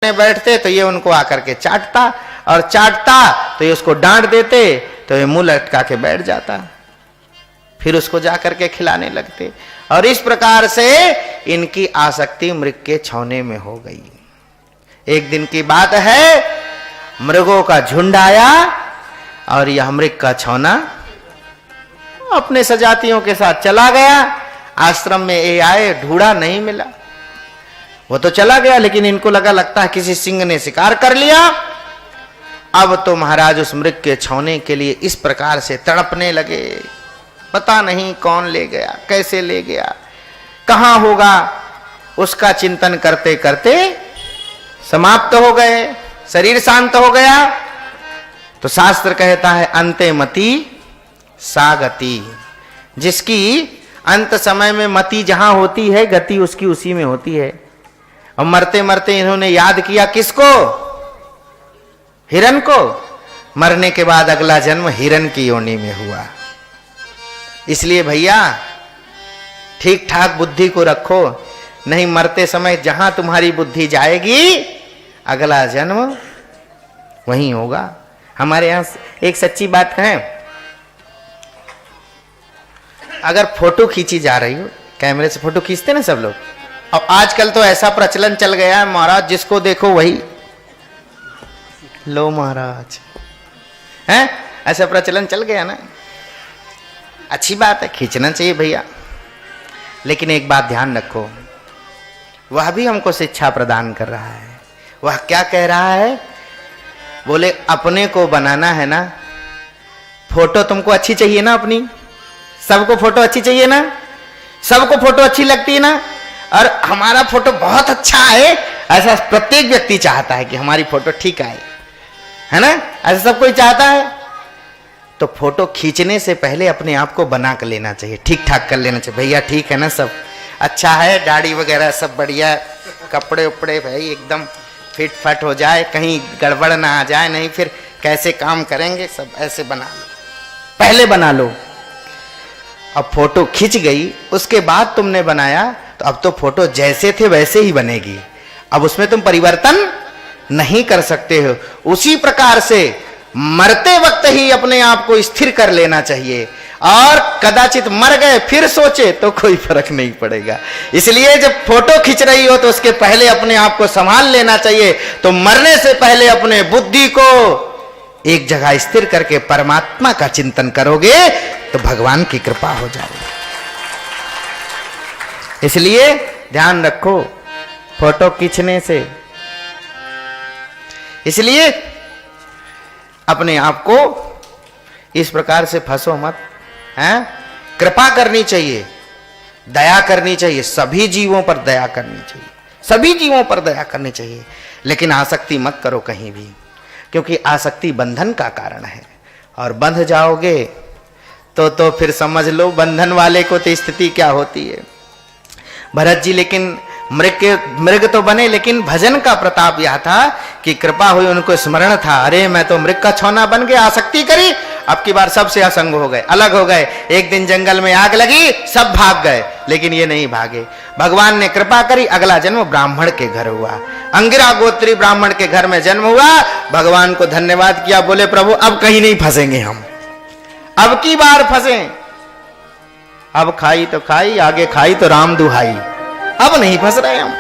बैठते तो ये उनको आकर के चाटता, और चाटता तो ये उसको डांट देते तो ये मुंह लटका के बैठ जाता, फिर उसको जाकर के खिलाने लगते। और इस प्रकार से इनकी आसक्ति मृग के छौने में हो गई। एक दिन की बात है, मृगों का झुंड आया और यह मृग का छौना अपने सजातियों के साथ चला गया। आश्रम में ये आए, ढूंढा नहीं मिला, वो तो चला गया, लेकिन इनको लगता है किसी सिंह ने शिकार कर लिया। अब तो महाराज उस मृग के छौने के लिए इस प्रकार से तड़पने लगे, पता नहीं कौन ले गया, कैसे ले गया, कहां होगा, उसका चिंतन करते करते समाप्त हो गए, शरीर शांत हो गया। तो शास्त्र कहता है अंते मति सा गति, जिसकी अंत समय में मति जहां होती है, गति उसकी उसी में होती है। और मरते मरते इन्होंने याद किया किसको? हिरण को। मरने के बाद अगला जन्म हिरण की योनि में हुआ। इसलिए भैया ठीक ठाक बुद्धि को रखो, नहीं मरते समय जहां तुम्हारी बुद्धि जाएगी अगला जन्म वहीं होगा। हमारे यहां एक सच्ची बात कहें, अगर फोटो खींची जा रही हो, कैमरे से फोटो खींचते ना सब लोग, और आजकल तो ऐसा प्रचलन चल गया है महाराज, जिसको देखो वही लो महाराज, हैं? ऐसा प्रचलन चल गया ना। अच्छी बात है, खींचना चाहिए भैया, लेकिन एक बात ध्यान रखो, वह भी हमको शिक्षा प्रदान कर रहा है। वह क्या कह रहा है? बोले अपने को बनाना है ना, फोटो तुमको अच्छी चाहिए ना, अपनी सबको फोटो अच्छी चाहिए ना, सबको फोटो अच्छी लगती है ना, और हमारा फोटो बहुत अच्छा है, ऐसा प्रत्येक व्यक्ति चाहता है कि हमारी फोटो ठीक आए, है ना, ऐसा सब कोई चाहता है। तो फोटो खींचने से पहले अपने आप को बना कर लेना चाहिए, ठीक ठाक कर लेना चाहिए। भैया ठीक है ना, सब अच्छा है, दाढ़ी वगैरह सब बढ़िया, कपड़े उपड़े भाई एकदम फिट फट हो जाए, कहीं गड़बड़ ना आ जाए, नहीं फिर कैसे काम करेंगे, सब ऐसे बना लो, पहले बना लो। अब फोटो खिंच गई, उसके बाद तुमने बनाया, तो अब तो फोटो जैसे थे वैसे ही बनेगी, अब उसमें तुम परिवर्तन नहीं कर सकते हो। उसी प्रकार से मरते वक्त ही अपने आप को स्थिर कर लेना चाहिए, और कदाचित मर गए फिर सोचे तो कोई फर्क नहीं पड़ेगा। इसलिए जब फोटो खींच रही हो तो उसके पहले अपने आप को संभाल लेना चाहिए। तो मरने से पहले अपने बुद्धि को एक जगह स्थिर करके परमात्मा का चिंतन करोगे तो भगवान की कृपा हो जाएगी। इसलिए ध्यान रखो फोटो खींचने से, इसलिए अपने आप को इस प्रकार से फंसो मत, हैं? कृपा करनी चाहिए, दया करनी चाहिए, सभी जीवों पर दया करनी चाहिए, सभी जीवों पर दया करनी चाहिए, लेकिन आसक्ति मत करो कहीं भी, क्योंकि आसक्ति बंधन का कारण है, और बंध जाओगे तो फिर समझ लो बंधन वाले को तो स्थिति क्या होती है। भरत जी लेकिन मृग तो बने, लेकिन भजन का प्रताप यह था कि कृपा हुई, उनको स्मरण था, अरे मैं तो मृग का छौना बन गया, आसक्ति करी, अब की बार सबसे असंग हो गए, अलग हो गए। एक दिन जंगल में आग लगी, सब भाग गए, लेकिन ये नहीं भागे। भगवान ने कृपा करी, अगला जन्म ब्राह्मण के घर हुआ, अंगिरा गोत्री ब्राह्मण के घर में जन्म हुआ। भगवान को धन्यवाद किया, बोले प्रभु अब कहीं नहीं फंसेंगे हम, अब की बार फंसे, अब खाई तो खाई, आगे खाई तो राम दुहाई, अब नहीं फंस रहे हम।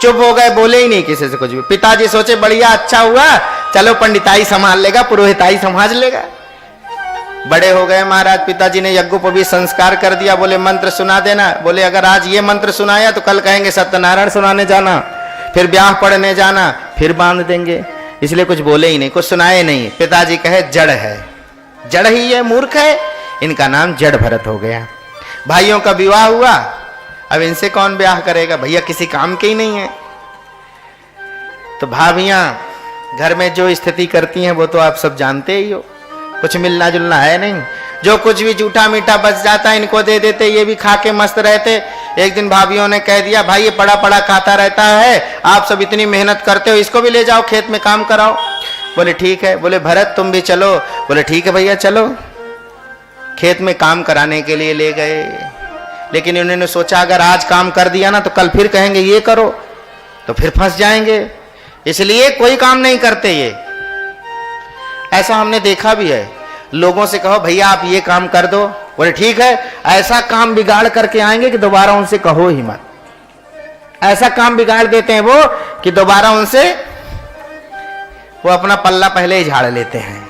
चुप हो गए, बोले ही नहीं किसी से कुछ भी। पिताजी सोचे बढ़िया अच्छा हुआ, चलो पंडिताई संभाल लेगा, पुरोहिताई संभाल लेगा। बड़े हो गए महाराज, पिताजी ने यज्ञोपवीत संस्कार कर दिया, बोले मंत्र सुना देना। बोले अगर आज ये मंत्र सुनाया तो कल कहेंगे सत्यनारायण सुनाने जाना, फिर ब्याह पढ़ने जाना, फिर बांध देंगे, इसलिए कुछ बोले ही नहीं, कुछ सुनाए नहीं। पिताजी कहे जड़ है, जड़ ही है, मूर्ख है, इनका नाम जड़ भरत हो गया। भाइयों का विवाह हुआ, अब इनसे कौन ब्याह करेगा, भैया किसी काम के ही नहीं है। तो भाभियां घर में जो स्थिति करती हैं वो तो आप सब जानते ही हो, कुछ मिलना जुलना है नहीं, जो कुछ भी जूठा मीठा बच जाता है इनको दे देते, ये भी खा के मस्त रहते। एक दिन भाभियों ने कह दिया भाई ये पड़ा पड़ा खाता रहता है, आप सब इतनी मेहनत करते हो, इसको भी ले जाओ खेत में काम कराओ। बोले ठीक है। बोले भरत तुम भी चलो। बोले ठीक है भैया चलो। खेत में काम कराने के लिए ले गए, लेकिन उन्होंने सोचा अगर आज काम कर दिया ना तो कल फिर कहेंगे ये करो, तो फिर फंस जाएंगे। इसलिए कोई काम नहीं करते ये। ऐसा हमने देखा भी है, लोगों से कहो भैया आप ये काम कर दो, बोले ठीक है, ऐसा काम बिगाड़ करके आएंगे कि दोबारा उनसे कहो ही मत। ऐसा काम बिगाड़ देते हैं वो कि दोबारा उनसे वो अपना पल्ला पहले ही झाड़ लेते हैं,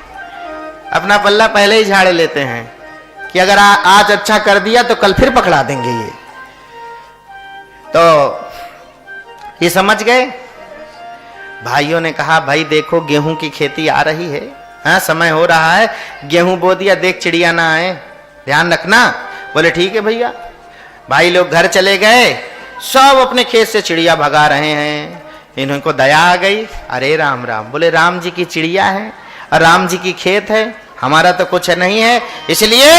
अपना पल्ला पहले ही झाड़ लेते हैं कि अगर आज अच्छा कर दिया तो कल फिर पकड़ा देंगे ये। तो ये समझ गए। भाइयों ने कहा भाई देखो गेहूं की खेती आ रही है, हाँ समय हो रहा है, गेहूं बो दिया, देख चिड़िया ना आए, ध्यान रखना। बोले ठीक है भैया। भाई लोग घर चले गए, सब अपने खेत से चिड़िया भगा रहे हैं। इनको दया आ गई, अरे राम राम, बोले राम जी की चिड़िया है और राम जी की खेत है, हमारा तो कुछ नहीं है, इसलिए